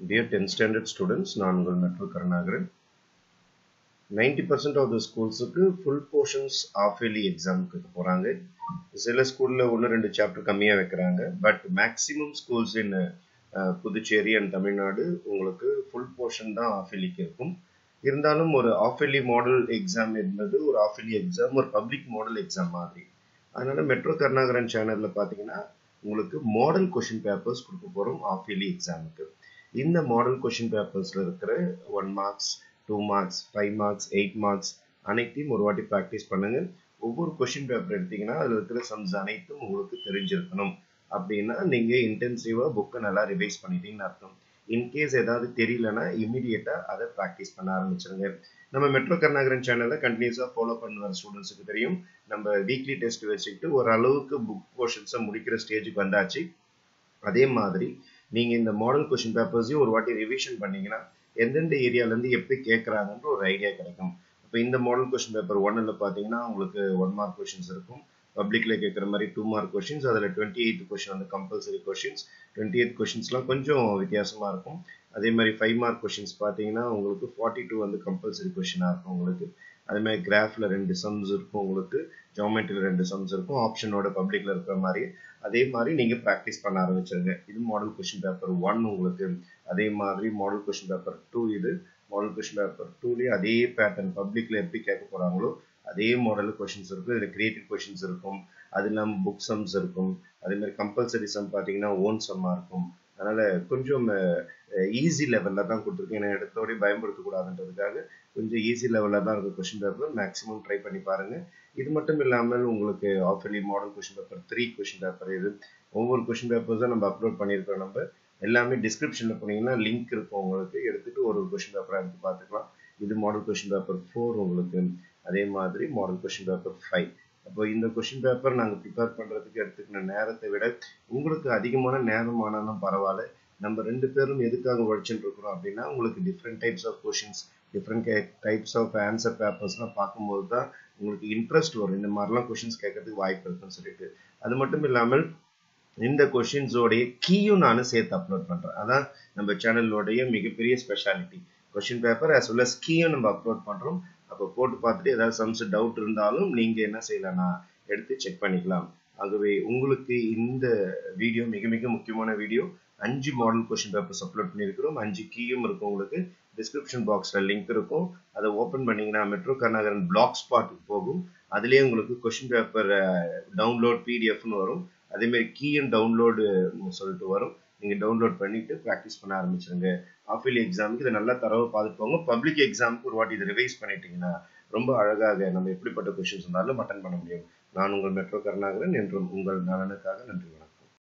Dear 10th standard students, நான் உங்கள் metro Karunakaran. 90% of the schools-க்கு full portions half-yearly exam-க்கு போறாங்க. சில ஸ்கூல்ல 1-2 சாப்டர் கம்மியா வைக்கிறாங்க. But maximum schools in Puducherry and Tamil Nadu உங்களுக்கு full portion தான் half-yearly-க்கு இருக்கும். இருந்தாலும் ஒரு half-yearly மாடல் எக்ஸாம் என்பது ஒரு half-yearly எக்ஸாம் ஒரு பப்ளிக் மாடல் எக்ஸாம் மாதிரி. அதனால மெட்ரோ கருணாகரன் சேனல்ல பாத்தீங்கன்னா உங்களுக்கு மாடல் கொஸ்டின் பேப்பர்ஸ் கொடுக்க போறோம் half-yearly எக்ஸாமுக்கு. இந்த மாடல் கொஸ்டின் பேப்பர்ஸ்ல இருக்கிற 1 மார்க்ஸ் 2 மார்க்ஸ் 5 மார்க்ஸ் 8 மார்க்ஸ் அனைத்தையும் ஒரு வாட்டி ப்ராக்டிஸ் பண்ணுங்க. ஒவ்வொரு கொஸ்டின் பேப்பர் எடுத்தீங்கன்னா அதுல இருக்கிற சம்ஸ் அனைத்தும் உங்களுக்கு தெரிஞ்சிருக்கணும். அப்படின்னா நீங்க இன்டென்சிவா புக்கை நல்லா ரிவைஸ் பண்ணிட்டீங்கன்னு அர்த்தம். இன்கேஸ் ஏதாவது தெரியலன்னா இமீடியட்டா அதை ப்ராக்டிஸ் பண்ண ஆரம்பிச்சிருங்க. நம்ம மெட்ரோ கருணாகரன் சேனலை கண்டினியூஸா ஃபாலோ பண்ணுற ஸ்டூடெண்ட்ஸுக்கு தெரியும். நம்ம வீக்லி டெஸ்ட் வச்சுக்கிட்டு ஓரளவுக்கு புக் போர்ஷன்ஸை முடிக்கிற ஸ்டேஜுக்கு வந்தாச்சு. அதே மாதிரி நீங்க இந்த மாடல் கொஸ்டின் பேப்பர்ஸையும் ஒரு வாட்டி ரிவிஷன் பண்ணீங்கன்னா எந்தெந்த ஏரியால இருந்து எப்படி கேட்கறாங்கன்ற ஒரு ஐடியா கிடைக்கும். இப்போ இந்த மாடல் கொஸ்டின் பேப்பர் 1ல பாத்தீங்கன்னா உங்களுக்கு 1 மார்க் கொஸ்டின்ஸ் இருக்கும். பப்ளிக்ல கேட்குற மாதிரி 2 மார்க் கொஸ்டின்ஸ், அதில் 28th கொஸ்டின் வந்து கம்பல்சரி கொஸ்டின்ஸ். 28th கொஸ்டின்ஸ்லாம் கொஞ்சம் வித்தியாசமா இருக்கும். அதே மாதிரி 5 மார்க் கொஸ்டின்ஸ் பார்த்தீங்கன்னா உங்களுக்கு 42 வந்து கம்பல்சரி கொஸ்டினாக இருக்கும் உங்களுக்கு. அதே மாதிரி கிராஃப்ல 2 சம்ஸ் இருக்கும் உங்களுக்கு, ஜியோமெட்ரியில் 2 சம்ஸ் இருக்கும், ஆப்ஷனோட பப்ளிக்ல இருக்கிற மாதிரி. அதே மாதிரி நீங்க ப்ராக்டிஸ் பண்ண ஆரம்பிச்சிருங்க. இது மாடல் கொஸ்டின் பேப்பர் 1 உங்களுக்கு. அதே மாதிரி மாடல் கொஸ்டின் பேப்பர் 2 இது. மாடல் கொஸ்டின் பேப்பர் 2லயே அதே பேட்டர்ன் பப்ளிக்ல எப்படி கேட்க போறாங்களோ அதே மாடல் கொஸ்டின்ஸ் இருக்கும். இதுல கிரியேட்டிவ் கொஸ்டின்ஸ் இருக்கும், அது இல்லாமல் புக் சம்ஸ் இருக்கும். அதே மாதிரி கம்பல்சரி சம் பார்த்தீங்கன்னா ஓன் சம்மா இருக்கும். அதனால கொஞ்சம் ஈஸி லெவல்ல தான் கொடுத்துருக்கேன். ஏன்னா எடுத்தோடய பயன்படுத்தக்கூடாதுன்றதுக்காக கொஞ்சம் ஈஸி லெவலில் தான் இருக்கும் கொஸ்டின் பேப்பர். மேக்ஸிமம் ட்ரை பண்ணி பாருங்க. இது மட்டும் இல்லாமல் உங்களுக்கு half-yearly model question paper 3 question paper இது. ஒவ்வொரு கொஸ்டின் பேப்பர்ஸும் நம்ம அப்லோட் பண்ணியிருக்கோம். நம்ம எல்லாமே டிஸ்கிரிப்ஷன்ல போனீங்கன்னா லிங்க் இருக்கும் உங்களுக்கு, எடுத்துட்டு ஒரு கொஸ்டின் பேப்பராக எடுத்து பார்த்துக்கலாம். இது மாடல் கொஸ்டின் பேப்பர் 4 உங்களுக்கு. அதே மாதிரி மாடல் கொஸ்டின் பேப்பர் 5. அப்போ இந்த கொஸ்டின் பேப்பர் நாங்கள் ப்ரிப்பேர் பண்ணுறதுக்கு எடுத்துக்கிற நேரத்தை விட உங்களுக்கு அதிகமான நேரம் ஆனாலும் பரவாயில்ல. நம்ம 2 பேரும் எதுக்காக உழைச்சுட்டு இருக்கிறோம் அப்படின்னா உங்களுக்கு different types of questions, different types of answer பேப்பர்ஸ்லாம் பார்க்கும்போது தான் உங்களுக்கு இன்ட்ரெஸ்ட் வரும். இந்த மாதிரிலாம் கொஸ்டின்ஸ் கேட்கறதுக்கு வாய்ப்பு இருக்குன்னு சொல்லிட்டு. அது மட்டும் இல்லாமல் இந்த கொஸ்டின்ஸோடைய கீயும் நானும் சேர்த்து அப்லோட் பண்றேன். அதான் நம்ம சேனலோடைய மிகப்பெரிய speciality. Question paper as well as கீயும் நம்ம அப்லோட் பண்றோம். அப்போ போட்டு பார்த்துட்டு ஏதாவது சம்ஸ் டவுட் இருந்தாலும் நீங்க என்ன செய்யலாம்னா எடுத்து செக் பண்ணிக்கலாம். ஆகவே உங்களுக்கு இந்த வீடியோ மிக மிக முக்கியமான video. 5 model question papers upload பண்ணியிருக்கிறோம். 5 கீயும் இருக்கும் உங்களுக்கு. டிஸ்கிரிப்ஷன் பாக்ஸ்ல லிங்க் இருக்கும். அதை ஓபன் பண்ணீங்கன்னா மெட்ரோ கருணாகரன் பிளாக் ஸ்பாட்டுக்கு போகும். அதுலேயே உங்களுக்கு கொஸ்டின் பேப்பர் டவுன்லோட் பிடிஎஃப்னு வரும். அதே மாதிரி கீயும் டவுன்லோடு சொல்லிட்டு வரும். நீங்க டவுன்லோட் பண்ணிட்டு ப்ராக்டிஸ் பண்ண ஆரம்பிச்சிருங்க. half-yearly எக்ஸாமுக்கு இதை நல்லா தரவு பார்த்துட்டு போங்க. பப்ளிக் எக்ஸாமுக்கு ஒரு வாட்டி இதை ரிவைஸ் பண்ணிட்டீங்கன்னா ரொம்ப அழகாக நம்ம எப்படிப்பட்ட கொஸ்டின்ஸ் இருந்தாலும் அட்டன் பண்ண முடியும். நான் உங்கள் மெட்ரோ கருணாகரன் என்றும் உங்கள் நலனுக்காக. நன்றி.